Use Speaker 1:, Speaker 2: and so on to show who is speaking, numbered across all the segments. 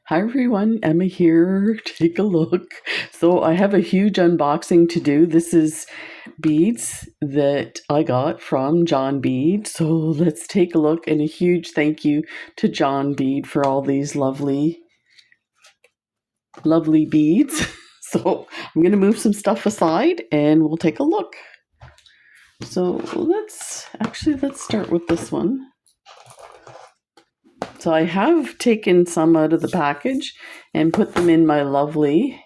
Speaker 1: Hi everyone, Emma here. Take a look. So I have a huge unboxing to do. This is beads that I got from John Bead. So let's take a look, and a huge thank you to John Bead for all these lovely beads. So I'm going to move some stuff aside and we'll take a look. So let's start with this one. So I have taken some out of the package and put them in my lovely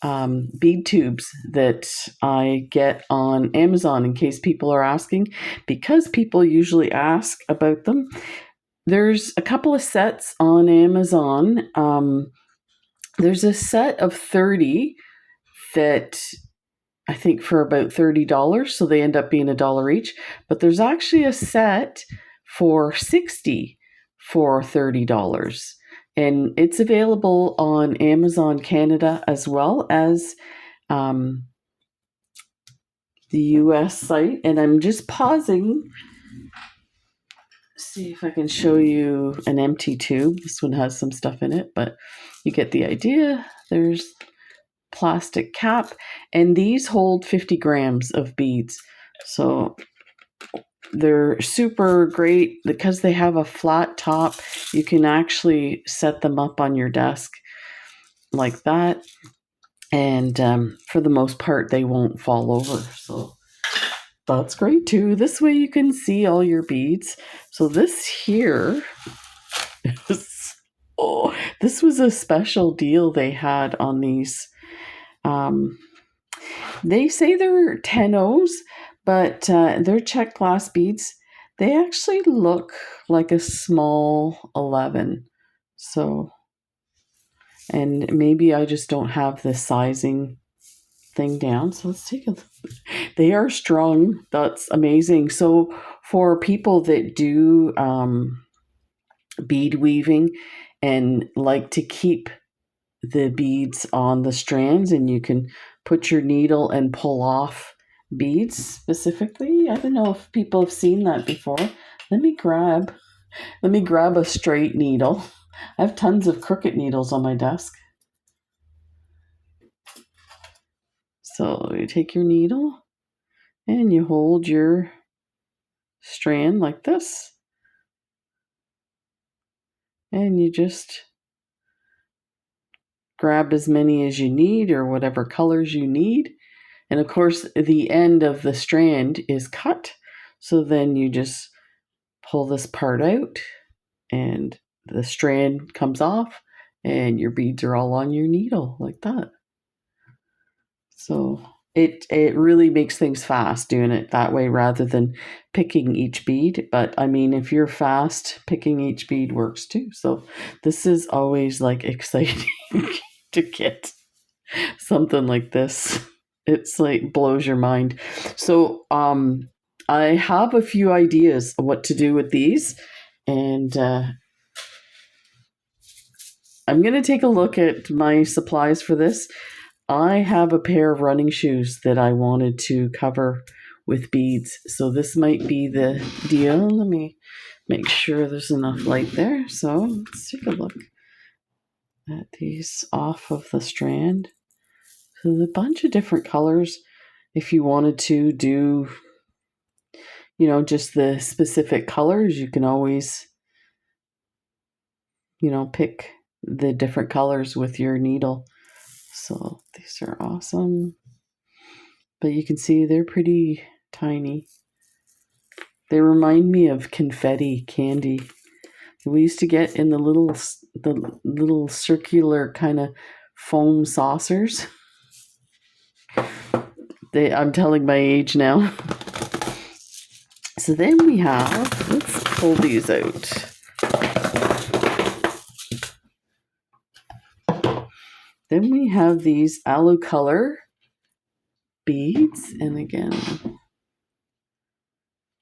Speaker 1: bead tubes that I get on Amazon, in case people are asking, because people usually ask about them. There's a couple of sets on Amazon. There's a set of 30 that I think for about $30, so they end up being $1 each. But there's actually a set for 60 for $30. And it's available on Amazon Canada as well as the US site. And I'm just pausing, see if I can show you an empty tube. This one has some stuff in it, but you get the idea. There's plastic cap, and these hold 50 grams of beads. So they're super great because they have a flat top. You can actually set them up on your desk like that. And for the most part, they won't fall over. So that's great too. This way you can see all your beads. So this here is, this was a special deal they had on these. They say they're 10-Os, but they're Czech glass beads. They actually look like a small 11. So, and maybe I just don't have the sizing thing down. So let's take a look. They are strong. That's amazing. So for people that do bead weaving and like to keep the beads on the strands, and you can put your needle and pull off beads specifically. I don't know if people have seen that before. Let me grab a straight needle. I have tons of crooked needles on my desk. So you take your needle and you hold your strand like this, and you just grab as many as you need, or whatever colors you need. And of course, the end of the strand is cut. So then you just pull this part out and the strand comes off and your beads are all on your needle like that. So it really makes things fast doing it that way rather than picking each bead. But I mean, if you're fast, picking each bead works too. So this is always like exciting to get something like this. It's like blows your mind. So I have a few ideas of what to do with these, and I'm going to take a look at my supplies for this. I have a pair of running shoes that I wanted to cover with beads, so this might be the deal. Let me make sure there's enough light there. So let's take a look at these off of the strand. So a bunch of different colors. If you wanted to do, just the specific colors, you can always, pick the different colors with your needle. So these are awesome. But you can see they're pretty tiny. They remind me of confetti candy that we used to get in the little circular kind of foam saucers. I'm telling my age now. So then we have, let's pull these out. Then we have these Aloe color beads. And again,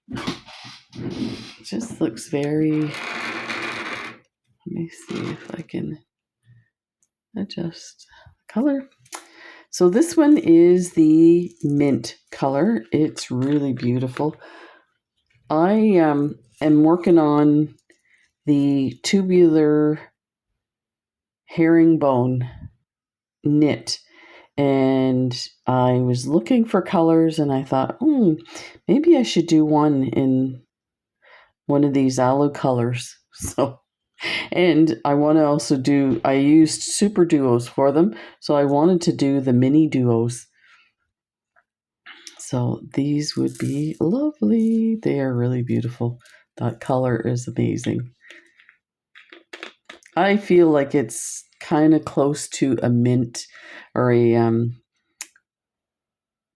Speaker 1: it just looks very, let me see if I can adjust the color. So this one is the mint color. It's really beautiful. I am working on the tubular herringbone knit. And I was looking for colors, and I thought, maybe I should do one in one of these Aloe colors. And I want to also I used Superduos for them, so I wanted to do the mini duos. So these would be lovely. They are really beautiful. That color is amazing. I feel like it's kind of close to a mint or a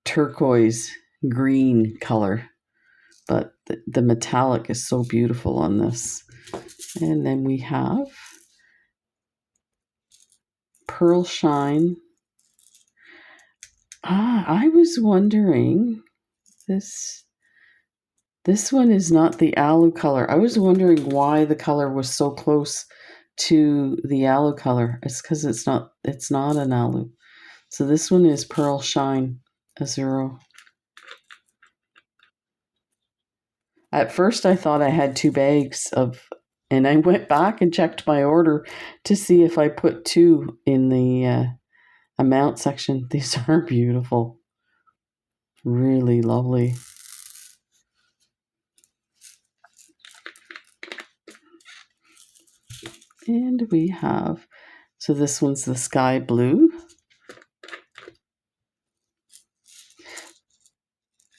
Speaker 1: turquoise green color, but the metallic is so beautiful on this. And then we have Pearl Shine. I was wondering, this one is not the Aloe color. I was wondering why the color was so close to the Aloe color. It's because it's not an Aloe. So this one is Pearl Shine Azuro. At first I thought I had 2 bags and I went back and checked my order to see if I put 2 in the amount section. These are beautiful. Really lovely. And we have, so this one's the sky blue.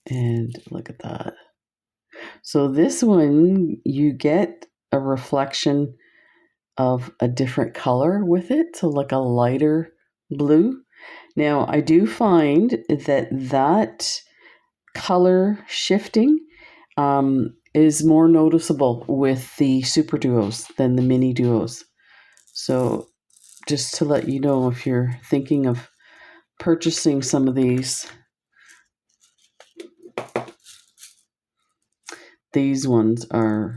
Speaker 1: And look at that. So this one, you get a reflection of a different color with it, so like a lighter blue. Now, I do find that color shifting is more noticeable with the super duos than the mini duos. So just to let you know, if you're thinking of purchasing some of these ones are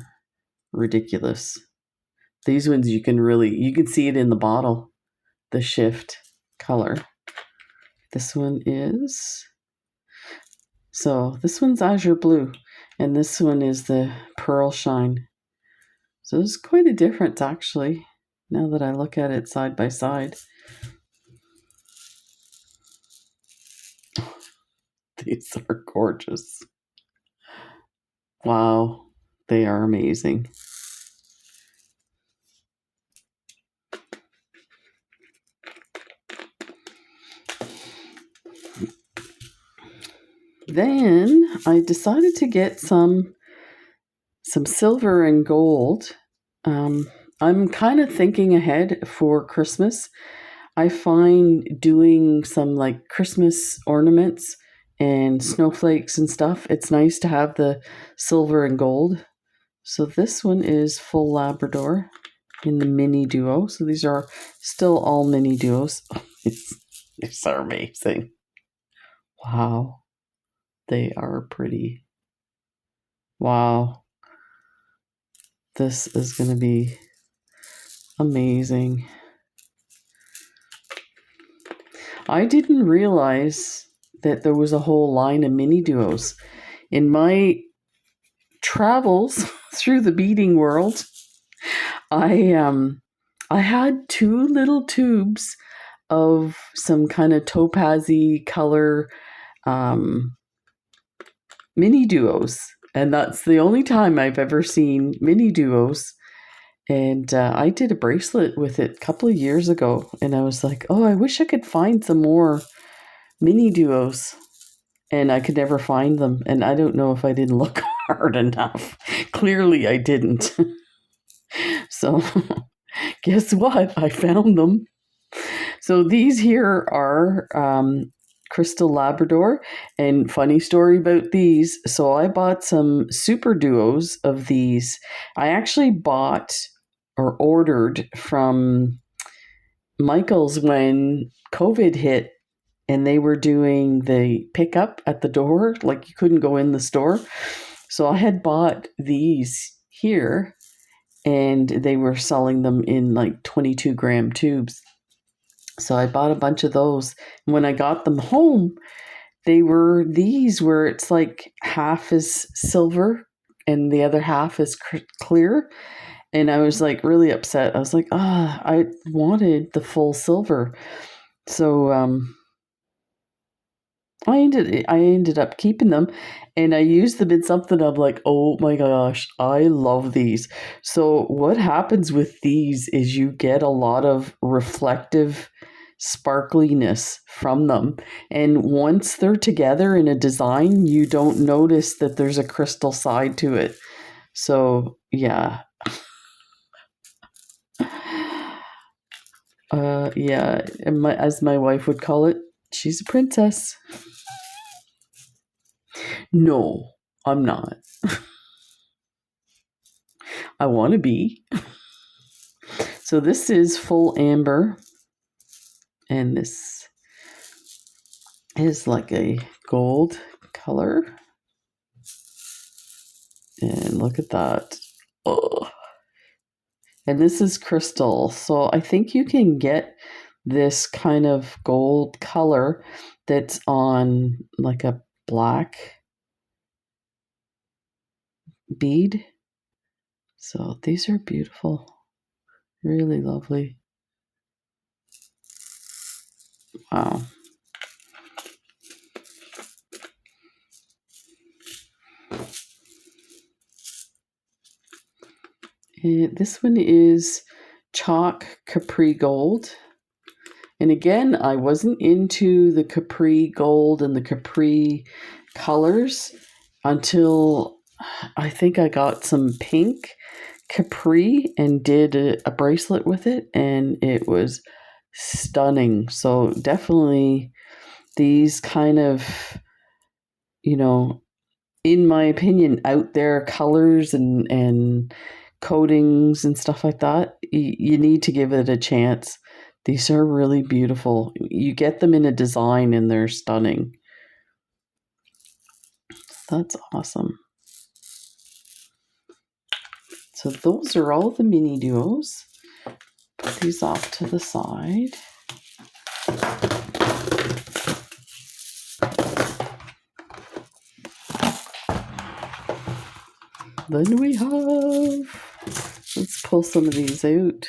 Speaker 1: ridiculous. These ones you can see it in the bottle, the shift color. This one is, so this one's azure blue, and this one is the pearl shine. So there's quite a difference actually, now that I look at it side by side. These are gorgeous. Wow, they are amazing. Then I decided to get some silver and gold. I'm kind of thinking ahead for Christmas. I find doing some like Christmas ornaments and snowflakes and stuff, it's nice to have the silver and gold. So this one is full Labrador in the mini duo. So these are still all mini duos. These are amazing. Wow. They are pretty. Wow. This is going to be amazing. I didn't realize that there was a whole line of mini duos. In my travels through the beading world, I had 2 little tubes of some kind of topaz-y color mini duos, and that's the only time I've ever seen mini duos. And I did a bracelet with it a couple of years ago, and I was like, oh, I wish I could find some more mini duos, and I could never find them. And I don't know if I didn't look hard enough. Clearly I didn't. So guess what? I found them. So these here are Crystal Labrador, and funny story about these. So I bought some super duos of these. I actually bought or ordered from Michael's when COVID hit, and they were doing the pickup at the door, like you couldn't go in the store. So I had bought these here, and they were selling them in like 22-gram tubes. So I bought a bunch of those. And when I got them home, they were these where it's like half is silver and the other half is clear. And I was like really upset. I was like, I wanted the full silver. So I ended up keeping them, and I used them in something. I'm like, oh my gosh, I love these. So what happens with these is you get a lot of reflective sparkliness from them. And once they're together in a design, you don't notice that there's a crystal side to it. So yeah. Yeah, and as my wife would call it, she's a princess. No, I'm not. I want to be. So this is full amber, and this is like a gold color. And look at that. Oh. And this is crystal. So I think you can get this kind of gold color that's on like a black bead. So these are beautiful. Really lovely. Wow. And this one is chalk capri gold. And again, I wasn't into the capri gold and the capri colors until I think I got some pink capri and did a bracelet with it, and it was stunning. So definitely these kind of, in my opinion, out there colors and coatings and stuff like that, you need to give it a chance. These are really beautiful. You get them in a design and they're stunning. That's awesome. So those are all the mini duos. Put these off to the side. Then we have, let's pull some of these out.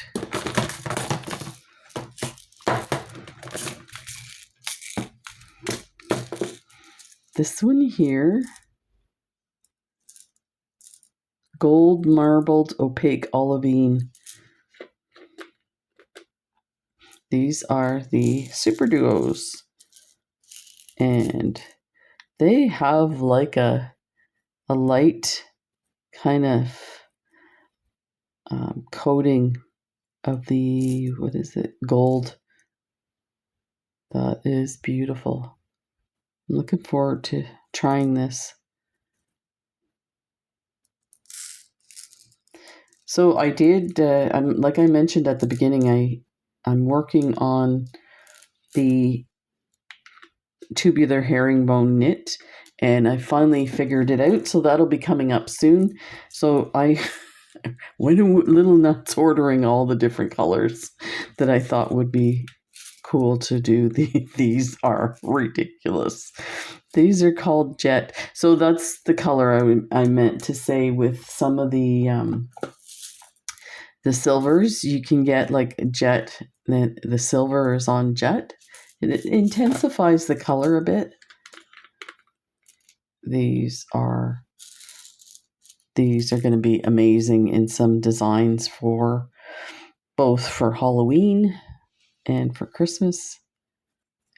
Speaker 1: This one here, gold marbled opaque olivine. These are the Superduos, and they have like a light kind of coating of the, what is it, gold. That is beautiful. I'm looking forward to trying this. So I did, like I mentioned at the beginning, I'm working on the tubular herringbone knit, and I finally figured it out. So that'll be coming up soon. So I went a little nuts ordering all the different colors that I thought would be cool to do. These are ridiculous. These are called Jet. So that's the color I meant to say. With some of the silvers, you can get like Jet. The silver is on Jet. It intensifies the color a bit. These are going to be amazing in some designs for both for Halloween and for Christmas.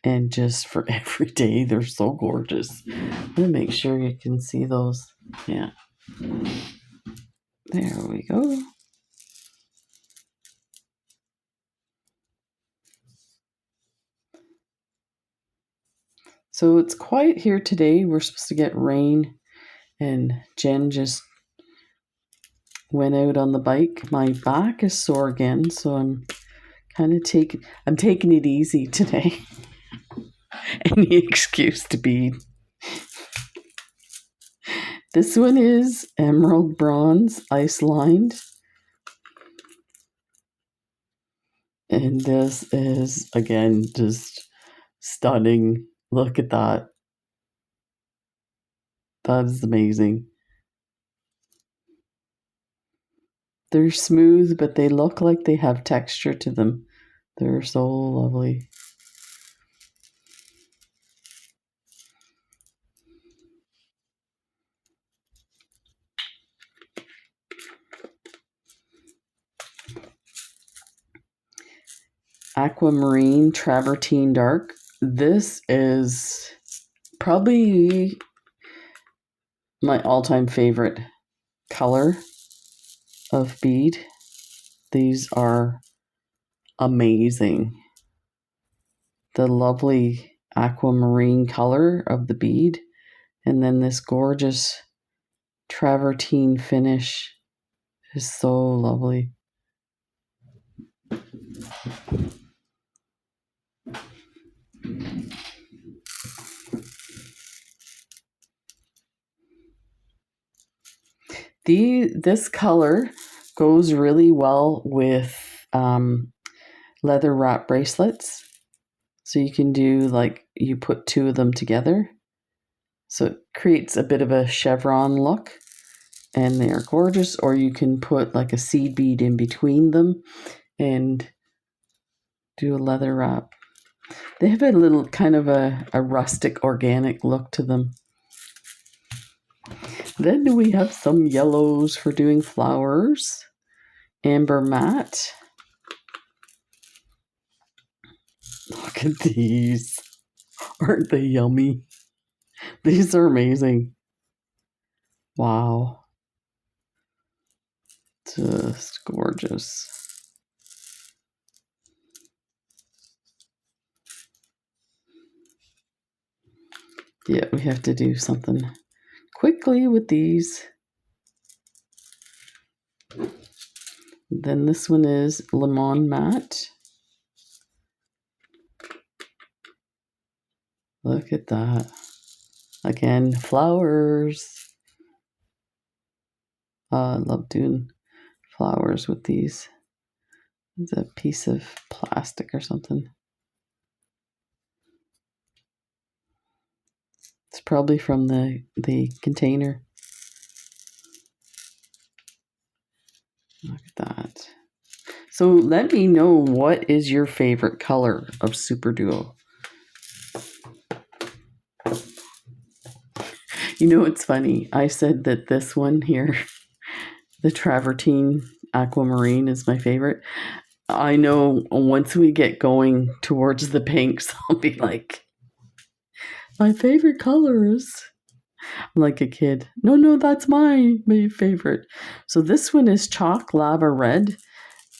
Speaker 1: And just for every day. They're so gorgeous. I'm going to make sure you can see those. Yeah. There we go. So it's quiet here today. We're supposed to get rain, and Jen just went out on the bike. My back is sore again, so I'm kind of taking it easy today. Any excuse to bead. This one is emerald bronze ice lined. And this is, again, just stunning. Look at that. That is amazing. They're smooth, but they look like they have texture to them. They're so lovely. Aquamarine Travertine Dark. This is probably my all-time favorite color of bead. These are amazing. The lovely aquamarine color of the bead, and then this gorgeous travertine finish is so lovely. This color goes really well with leather wrap bracelets. So you can do like, you put two of them together. So it creates a bit of a chevron look, and they are gorgeous. Or you can put like a seed bead in between them and do a leather wrap. They have a little kind of a rustic organic look to them. Then we have some yellows for doing flowers. Amber matte. Look at these. Aren't they yummy? These are amazing. Wow. Just gorgeous. Yeah, we have to do something quickly with these. Then this one is Lemon Matte. Look at that. Again, flowers. I love doing flowers with these. It's a piece of plastic or something. It's probably from the container. Look at that. So let me know, what is your favorite color of Superduo? You know, it's funny. I said that this one here, the travertine aquamarine, is my favorite. I know once we get going towards the pinks, I'll be like, my favorite colors. I'm like a kid. No, that's my favorite. So this one is Chalk Lava Red,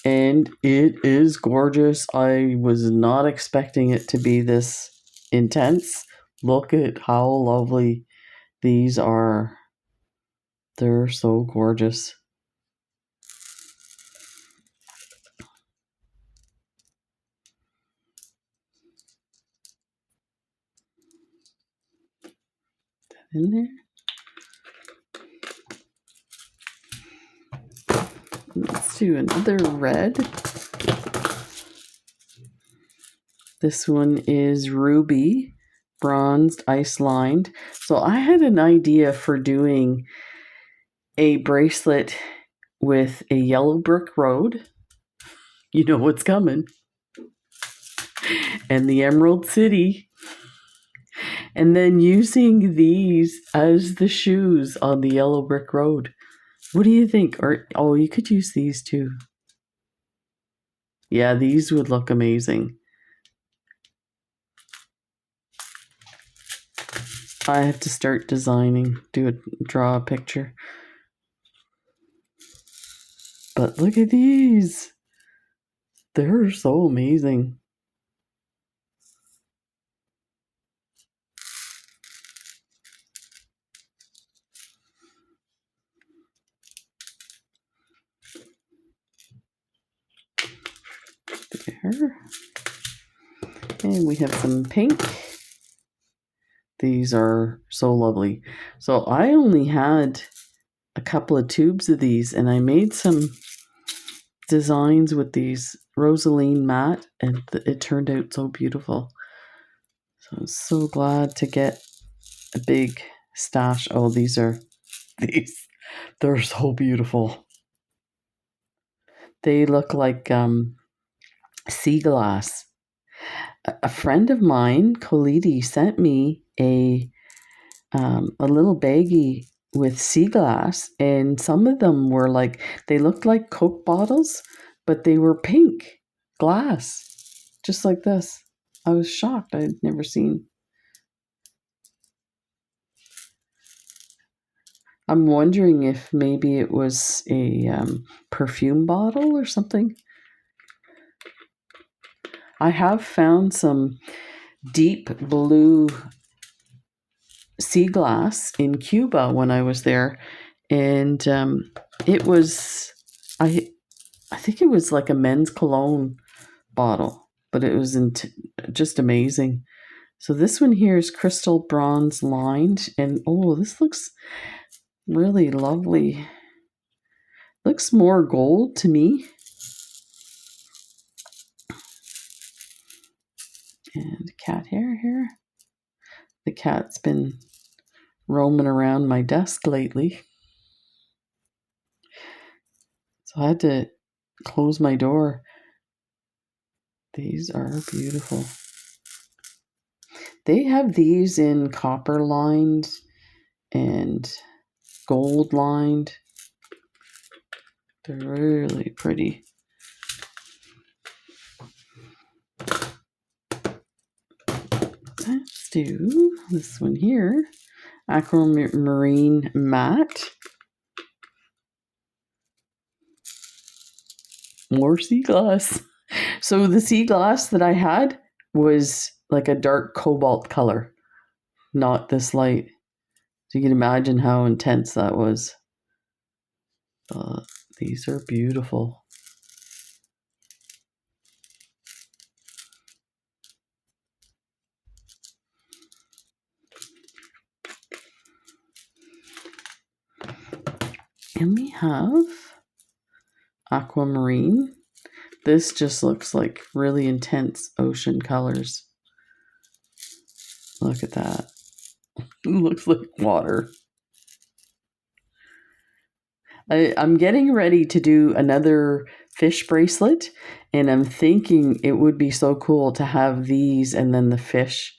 Speaker 1: and it is gorgeous. I was not expecting it to be this intense. Look at how lovely these are. They're so gorgeous. In there. Let's do another red. This one is Ruby, bronzed, ice lined. So I had an idea for doing a bracelet with a yellow brick road. You know what's coming. And the Emerald City. And then using these as the shoes on the yellow brick road. What do you think? Or, oh, you could use these too. Yeah, these would look amazing. I have to start designing, draw a picture. But look at these. They're so amazing. There. And we have some pink. These are so lovely. So I only had a couple of tubes of these, and I made some designs with these Rosaline matte, and it turned out so beautiful. So I'm so glad to get a big stash. Oh, these. They're so beautiful. They look like sea glass. A friend of mine, Colidi, sent me a little baggie with sea glass, and some of them were like, they looked like Coke bottles, but they were pink glass, just like this. I was shocked. I had never seen. I'm wondering if maybe it was a perfume bottle or something. I have found some deep blue sea glass in Cuba when I was there, and it was I think it was like a men's cologne bottle, but it was just amazing. So this one here is crystal bronze lined, and oh, this looks really lovely. Looks more gold to me. And cat hair here. The cat's been roaming around my desk lately, so I had to close my door. These are beautiful. They have these in copper lined and gold lined. They're really pretty. Let's do this one here. Aquamarine matte. More sea glass. So the sea glass that I had was like a dark cobalt color, not this light. So you can imagine how intense that was. These are beautiful. And we have aquamarine. This just looks like really intense ocean colors. Look at that. It looks like water. I'm getting ready to do another fish bracelet, and I'm thinking it would be so cool to have these and then the fish.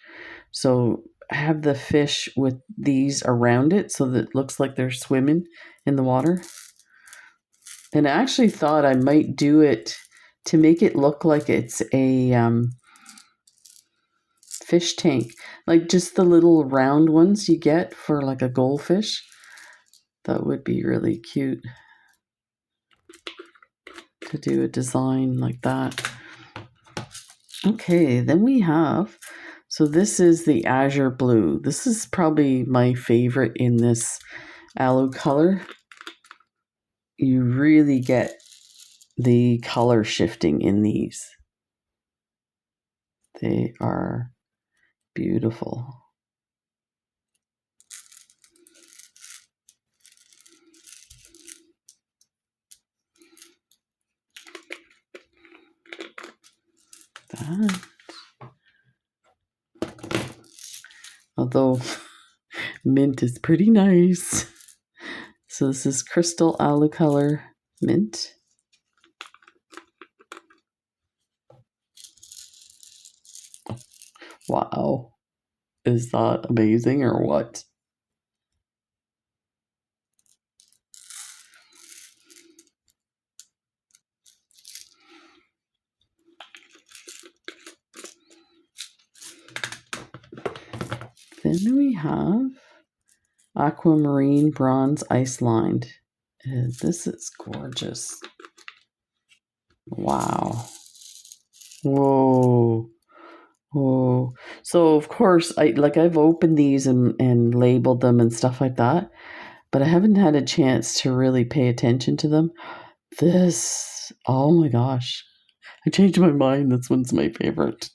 Speaker 1: So have the fish with these around it so that it looks like they're swimming in the water. And I actually thought I might do it to make it look like it's a fish tank, like just the little round ones you get for like a goldfish. That would be really cute to do a design like that. Okay, then we have, so this is the azure blue. This is probably my favorite in this aloe color. You really get the color shifting in these. They are beautiful. That. Although mint is pretty nice. So this is crystal aloe color mint. Wow. Is that amazing or what? Then we have aquamarine bronze ice lined. And this is gorgeous. Wow. Whoa. Whoa. So of course I've opened these and labeled them and stuff like that, but I haven't had a chance to really pay attention to them. This, oh my gosh. I changed my mind. This one's my favorite.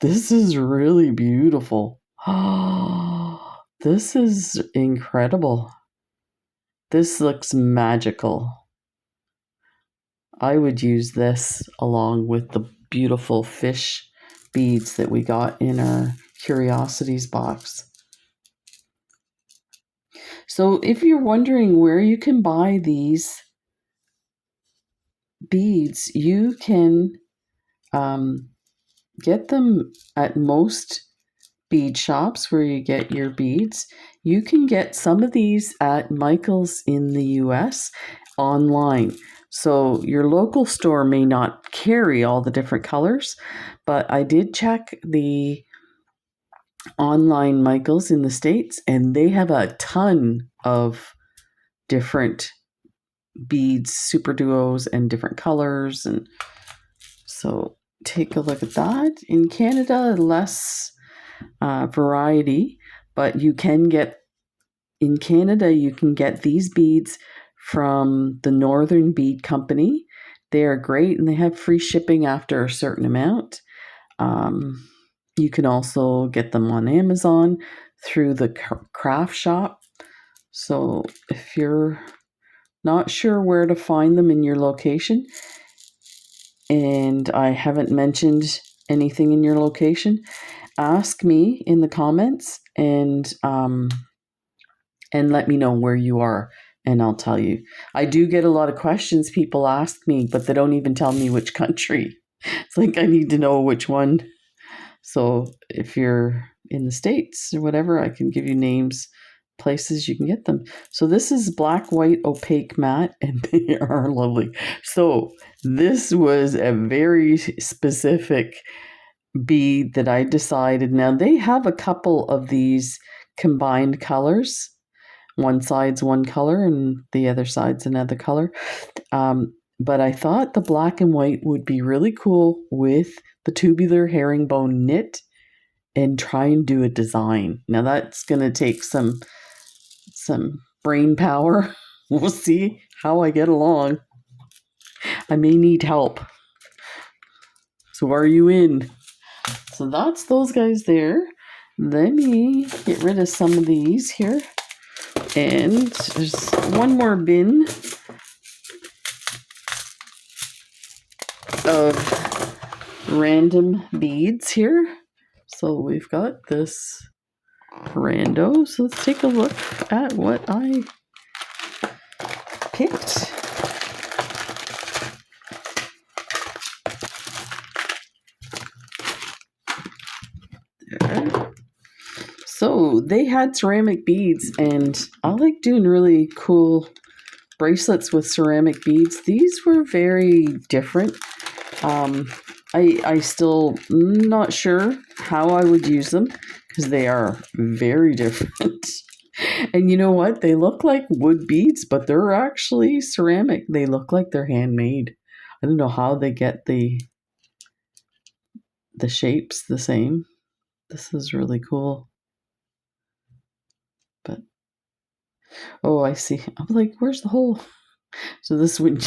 Speaker 1: This is really beautiful. This is incredible. This looks magical. I would use this along with the beautiful fish beads that we got in our Curiosities box. So if you're wondering where you can buy these beads, you can get them at most bead shops where you get your beads. You can get some of these at Michael's in the US online. So your local store may not carry all the different colors, but I did check the online Michael's in the States, and they have a ton of different beads, Superduos, and different colors. And so take a look at that. In Canada, less variety, but you can get, in Canada, you can get these beads from the Northern Bead Company. They are great, and they have free shipping after a certain amount. You can also get them on Amazon through the craft shop. So if you're not sure where to find them in your location, and I haven't mentioned anything in your location, ask me in the comments and let me know where you are, and I'll tell you. I do get a lot of questions. People ask me, but they don't even tell me which country. It's like I need to know which one. So if you're in the States or whatever, I can give you names, places you can get them. So this is black, white, opaque matte, and they are lovely. So this was a very specific bead that I decided. Now they have a couple of these combined colors. One side's one color and the other side's another color. But I thought the black and white would be really cool with the tubular herringbone knit and try and do a design. Now that's going to take some brain power. We'll see how I get along. I may need help. So are you in? So that's those guys there. Let me get rid of some of these here. And there's one more bin of random beads here. So we've got this rando. So let's take a look at what I picked. There. So they had ceramic beads, and I like doing really cool bracelets with ceramic beads. These were very different. I still not sure how I would use them because they are very different. And you know what? They look like wood beads, but they're actually ceramic. They look like they're handmade. I don't know how they get the shapes the same. This is really cool. But oh, I see. I'm like, where's the hole? So this one,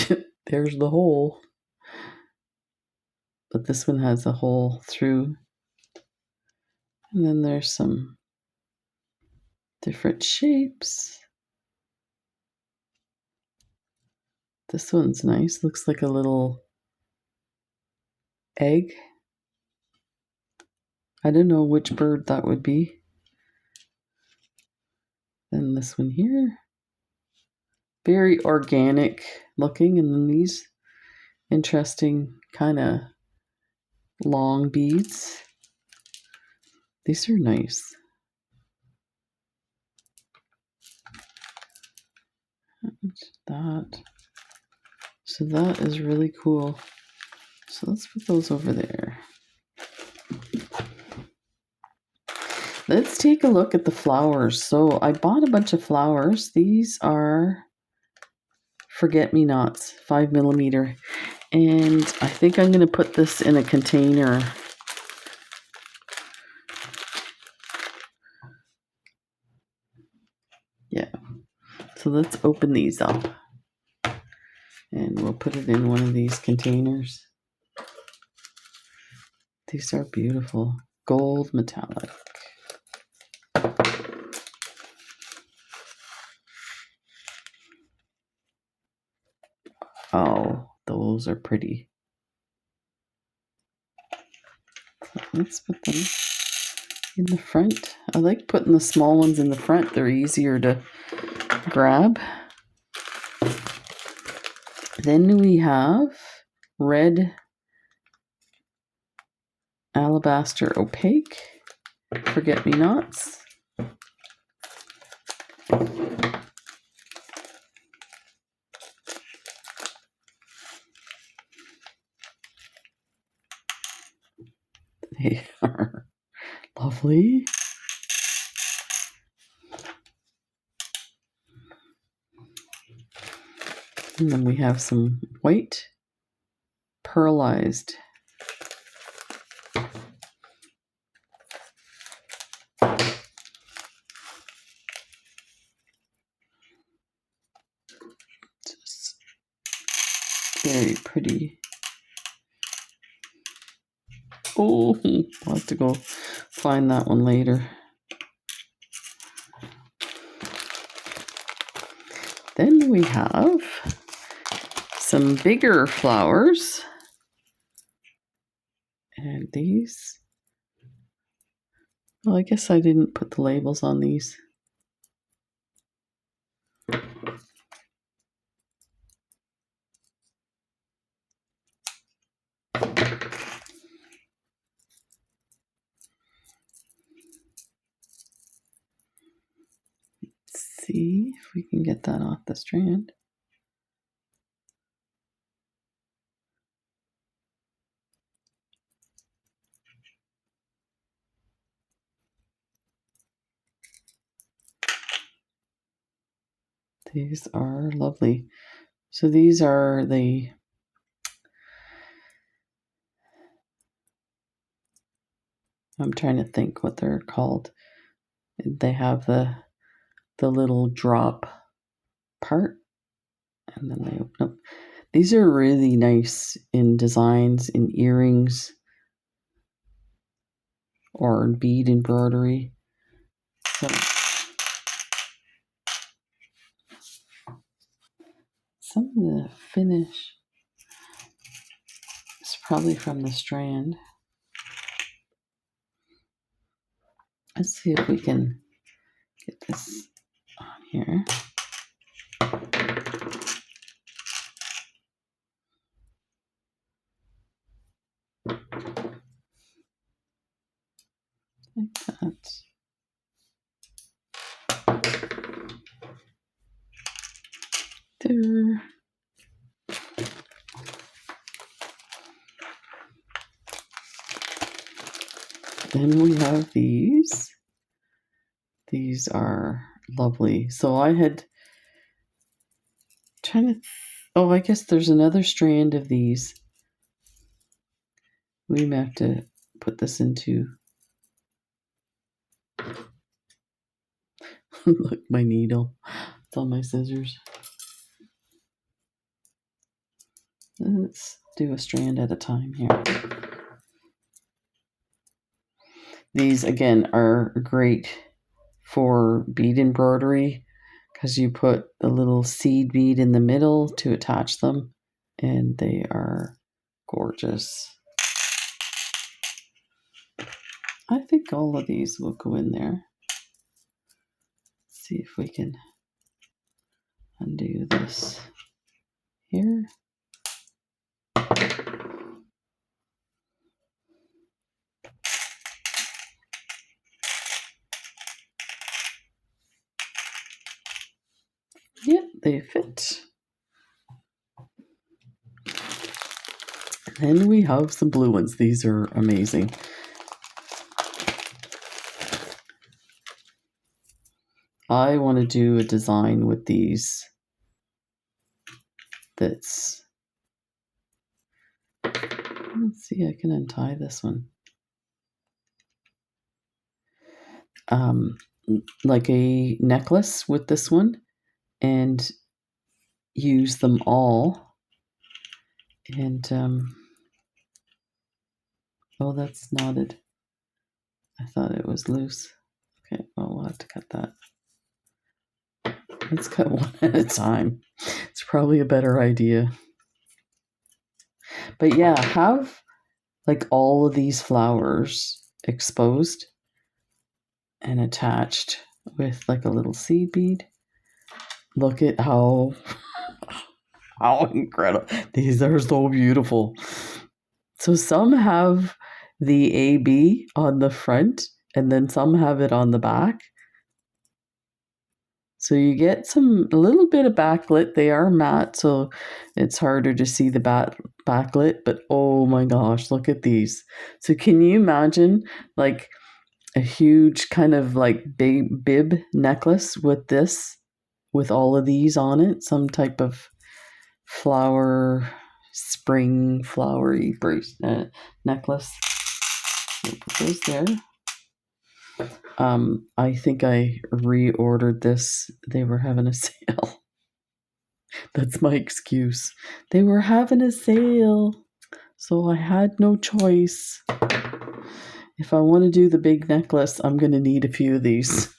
Speaker 1: there's the hole. But this one has a hole through. And then there's some different shapes. This one's nice. Looks like a little egg. I don't know which bird that would be. Then this one here. Very organic looking. And then these interesting kind of long beads. These are nice. That. So that is really cool. So let's put those over there. Let's take a look at the flowers. So I bought a bunch of flowers. These are forget-me-nots, 5mm. And I think I'm going to put this in a container. Yeah. So let's open these up. And we'll put it in one of these containers. These are beautiful. Gold metallic. Oh, those are pretty. So let's put them in the front. I like putting the small ones in the front. They're easier to grab. Then we have red alabaster opaque forget-me-nots. They are lovely. And then we have some white pearlized. Just very pretty. Oh, I'll have to go find that one later. Then we have some bigger flowers. And these, well, I guess I didn't put the labels on these. Let's see if we can get that off the strand. These are lovely. So these are the I'm trying to think what they're called. They have the little drop part, and then they open up. These are really nice in designs, in earrings, or bead embroidery. So some of the finish is probably from the strand. Let's see if we can get this on here. Like that. There. Then we have these. These are lovely. So I had trying to. I guess there's another strand of these. We may have to put this into. Look, my needle. It's on my scissors. Let's do a strand at a time here. These, again, are great for bead embroidery because you put the little seed bead in the middle to attach them, and they are gorgeous. I think all of these will go in there. Let's see if we can undo this here. Yep, they fit. And then we have some blue ones. These are amazing. I want to do a design with these that's, let's see, I can untie this one. Like a necklace with this one, and use them all. And oh, that's knotted. I thought it was loose. Okay, well, we'll have to cut that. Let's cut one at a time. It's probably a better idea. But yeah, have like all of these flowers exposed and attached with like a little seed bead. Look at how How incredible. These are so beautiful. So some have the AB on the front and then some have it on the back. So you get a little bit of backlit. They are matte, so it's harder to see the backlit, but oh my gosh, look at these. So can you imagine like a huge kind of like bib necklace with all of these on it? Some type of spring flowery necklace. So put those there. I think I reordered this. They were having a sale. That's my excuse. They were having a sale, so I had no choice. If I want to do the big necklace, I'm going to need a few of these.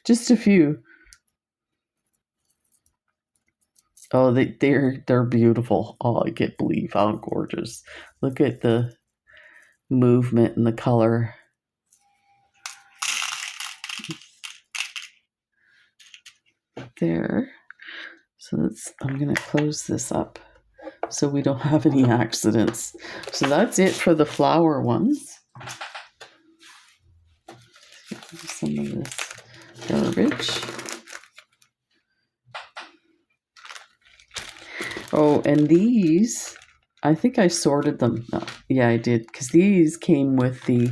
Speaker 1: Just a few. Oh, they're beautiful. Oh, I can't believe how gorgeous. Look at the movement and the color. There. So I'm going to close this up so we don't have any accidents. So that's it for the flower ones. Some of this garbage. Oh, and these, I think I sorted them. No, yeah, I did, because these came with the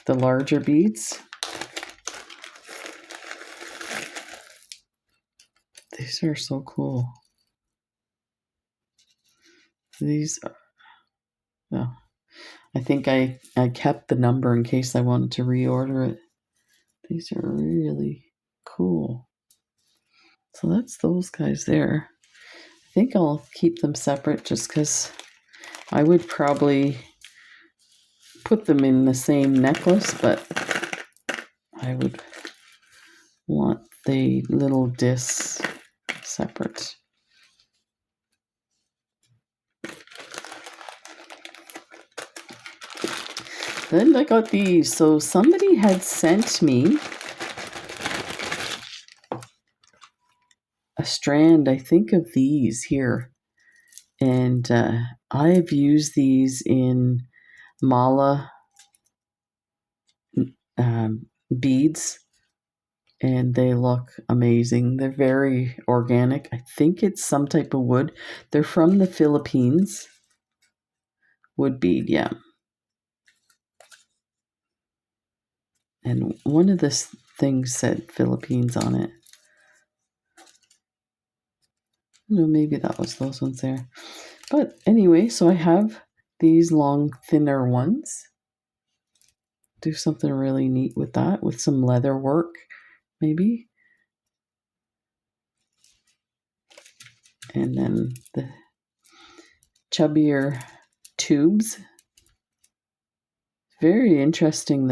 Speaker 1: larger beads. These are so cool. These are, no, I think I kept the number in case I wanted to reorder it. These are really cool. So that's those guys there. I think I'll keep them separate just because I would probably put them in the same necklace, but I would want the little discs separate. Then I got these. So somebody had sent me a strand, I think, of these here. And I've used these in mala beads, and they look amazing. They're very organic. I think it's some type of wood. They're from the Philippines. Wood bead, yeah. And one of the things said Philippines on it. No, maybe that was those ones there. But anyway, so I have these long, thinner ones. Do something really neat with that, with some leather work, maybe. And then the chubbier tubes. Very interesting.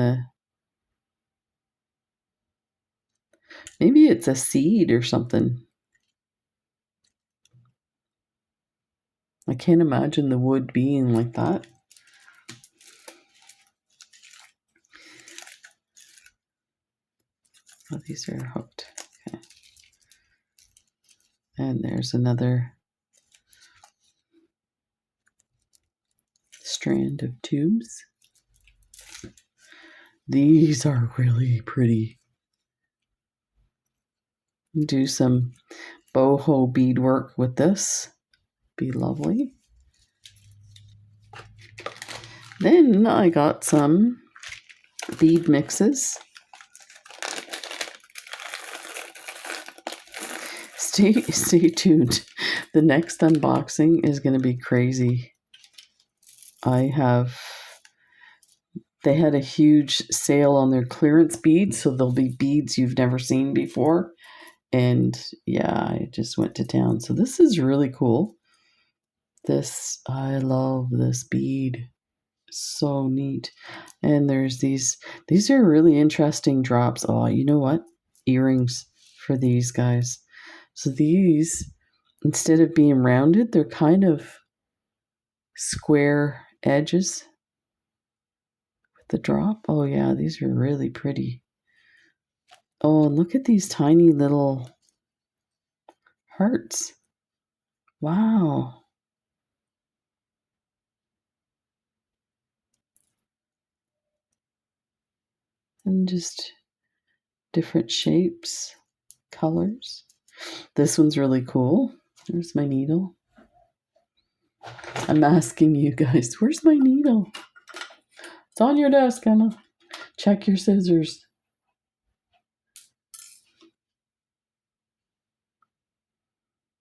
Speaker 1: Maybe it's a seed or something. I can't imagine the wood being like that. Oh, these are hooked. Okay. And there's another strand of tubes. These are really pretty. Do some boho beadwork with this. Be lovely. Then I got some bead mixes. Stay tuned. The next unboxing is going to be crazy. They had a huge sale on their clearance beads, so there'll be beads you've never seen before. And yeah, I just went to town. So this is really cool. I love this bead. So neat. And there's these are really interesting drops. Oh, you know what? Earrings for these guys. So these, instead of being rounded, they're kind of square edges with the drop. Oh yeah, these are really pretty. Oh, and look at these tiny little hearts. Wow. And just different shapes, colors. This one's really cool. There's my needle. I'm asking you guys, where's my needle? It's on your desk, Emma. Check your scissors.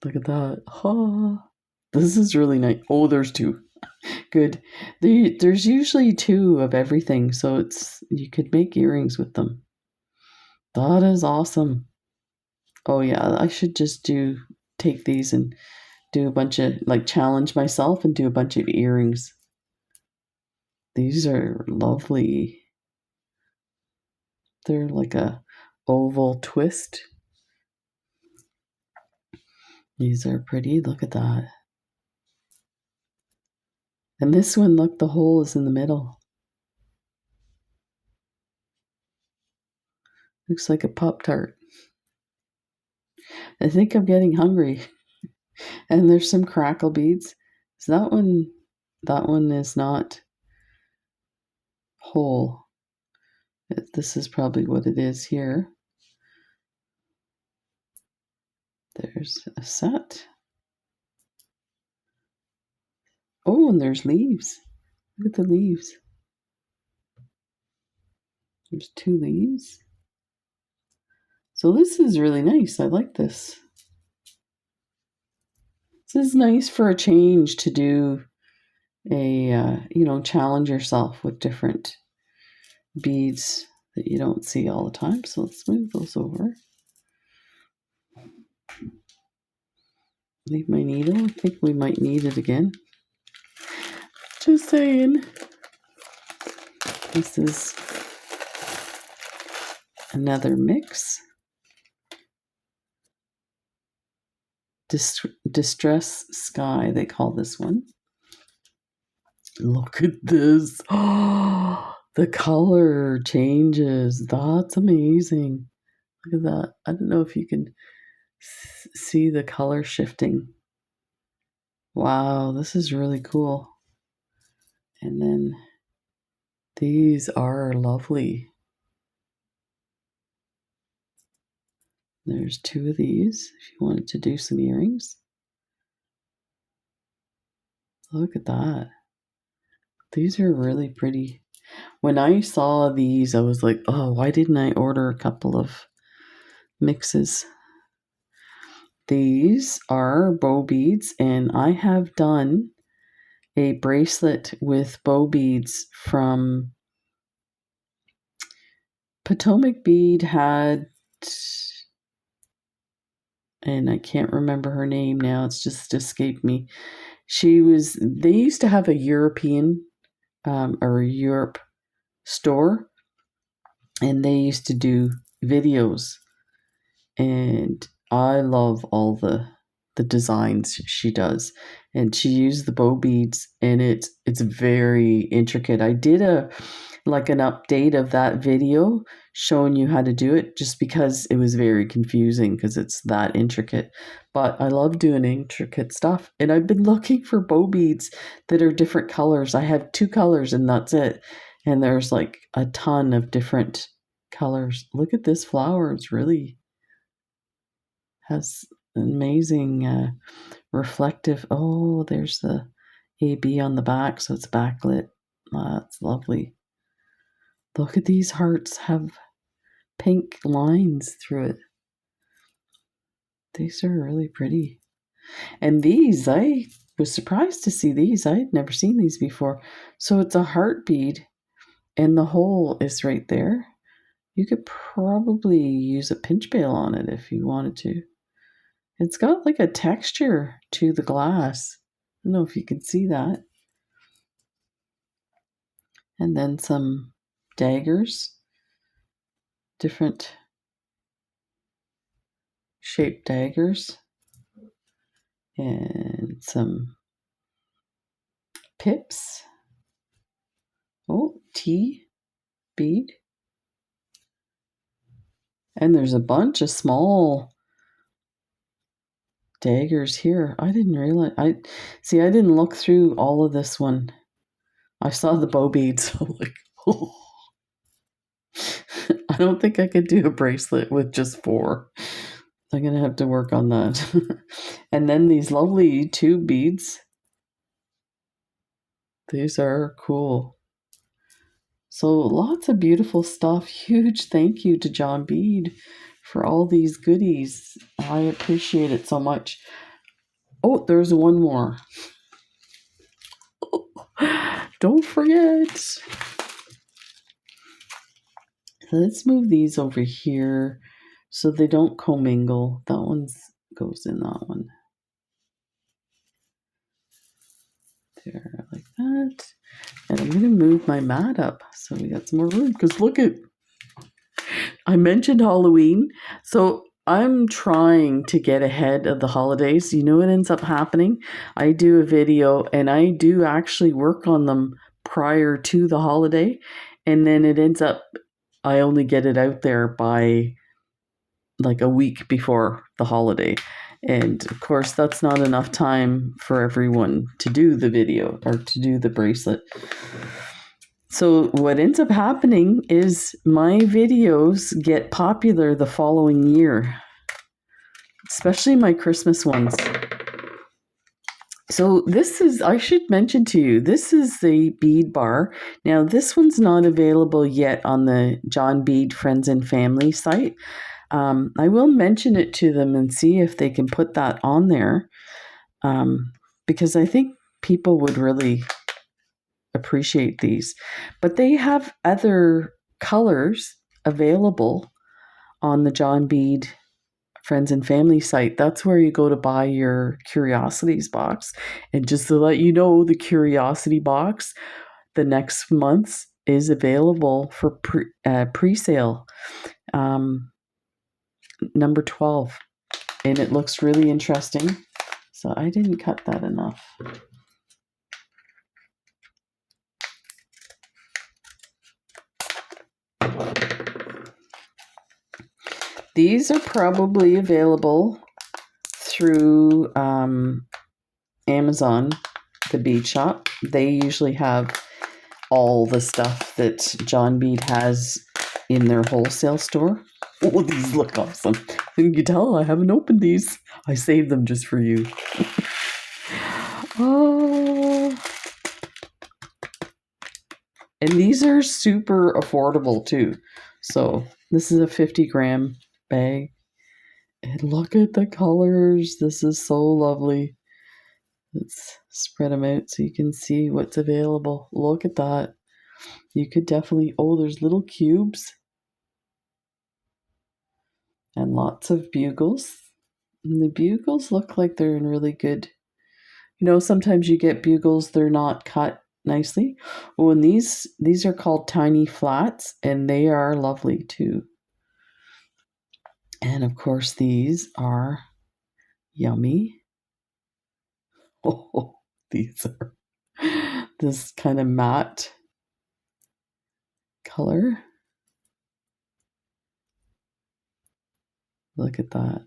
Speaker 1: Look at that. Oh, this is really nice. Oh, there's two. Good. There's usually two of everything, so you could make earrings with them. That is awesome. Oh yeah, I should just take these and do a bunch of, like, challenge myself and do a bunch of earrings. These are lovely. They're like a oval twist. These are pretty. Look at that. And this one, look, the hole is in the middle. Looks like a Pop-Tart. I think I'm getting hungry. And there's some crackle beads. So that one is not whole. This is probably what it is here. There's a set. Oh, and there's leaves. Look at the leaves. There's 2 leaves. So this is really nice. I like this. This is nice for a change to do challenge yourself with different beads that you don't see all the time. So let's move those over. Leave my needle. I think we might need it again. Just saying. This is another mix. Distress Sky, they call this one. Look at this. Oh, the color changes. That's amazing. Look at that. I don't know if you can see the color shifting. Wow, this is really cool. And then these are lovely. There's 2 of these if you wanted to do some earrings. Look at that. These are really pretty. When I saw these, I was like, oh, why didn't I order a couple of mixes? These are bow beads, and I have done a bracelet with bow beads from Potomac Bead had, and I can't remember her name now, it's just escaped me. They used to have a European or Europe store, and they used to do videos, and I love all the designs she does, and she used the bow beads, and it's very intricate. I did an update of that video showing you how to do it, just because it was very confusing because it's that intricate. But I love doing intricate stuff, and I've been looking for bow beads that are different colors. I have 2 colors and that's it, and there's like a ton of different colors. Look at this flower. It's really has amazing reflective. Oh, there's the AB on the back, so it's backlit. That's lovely. Look at these hearts, have pink lines through it. These are really pretty. And these, I was surprised to see these. I had never seen these before. So it's a heart bead, and the hole is right there. You could probably use a pinch bail on it if you wanted to. It's got like a texture to the glass. I don't know if you can see that. And then some daggers, different shaped daggers, and some pips. Oh, T bead. And there's a bunch of small daggers here. I didn't realize. I didn't look through all of this one. I saw the bow beads. So like, oh. I don't think I could do a bracelet with just 4. I'm gonna have to work on that. And then these lovely tube beads. These are cool. So lots of beautiful stuff. Huge thank you to John Bead for all these goodies. I appreciate it so much. Oh, there's one more. Don't forget. Let's move these over here so they don't commingle. That one goes in that one. There, like that. And I'm going to move my mat up so we got some more room. Because look at, I mentioned Halloween. So I'm trying to get ahead of the holidays. You know what ends up happening? I do a video and I do actually work on them prior to the holiday. And then it ends up, I only get it out there by like a week before the holiday. And of course, that's not enough time for everyone to do the video or to do the bracelet. So what ends up happening is my videos get popular the following year, especially my Christmas ones. So this is, I should mention to you, this is the bead bar. Now this one's not available yet on the John Bead Friends and Family site. I will mention it to them and see if they can put that on there, because I think people would really appreciate these. But they have other colors available on the John Bead Friends and Family site. That's where you go to buy your Curiosities box. And just to let you know, the Curiosity box, the next month is available for pre-sale. Number 12. And it looks really interesting. So I didn't cut that enough. These are probably available through Amazon, the bead shop. They usually have all the stuff that John Bead has in their wholesale store. Oh, these look awesome. You can tell I haven't opened these. I saved them just for you. Oh. And these are super affordable too. So this is a 50-gram bag. And look at the colors. This is so lovely. Let's spread them out so you can see what's available. Look at that. You could definitely, oh, there's little cubes. And lots of bugles. And the bugles look like they're in really good, you know, sometimes you get bugles, they're not cut nicely. Oh, and these are called tiny flats, and they are lovely too. And of course, these are yummy. Oh, these are this kind of matte color. Look at that.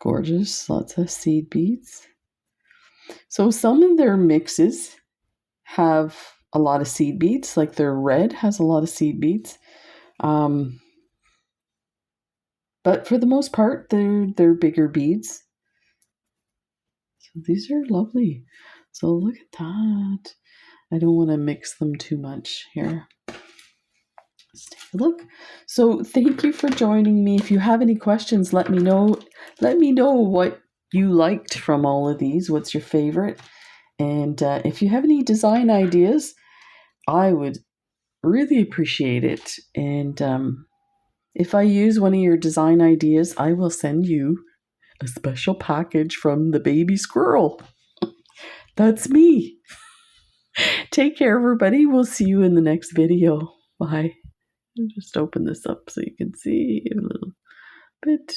Speaker 1: Gorgeous, lots of seed beads. So some of their mixes have a lot of seed beads, like their red has a lot of seed beads. But for the most part, they're bigger beads. So these are lovely. So look at that. I don't want to mix them too much here. Let's take a look. So thank you for joining me. If you have any questions, let me know. Let me know what you liked from all of these. What's your favorite? And if you have any design ideas, I would really appreciate it. And if I use one of your design ideas, I will send you a special package from the baby squirrel. That's me. Take care, everybody. We'll see you in the next video. Bye. I'll just open this up so you can see a little bit.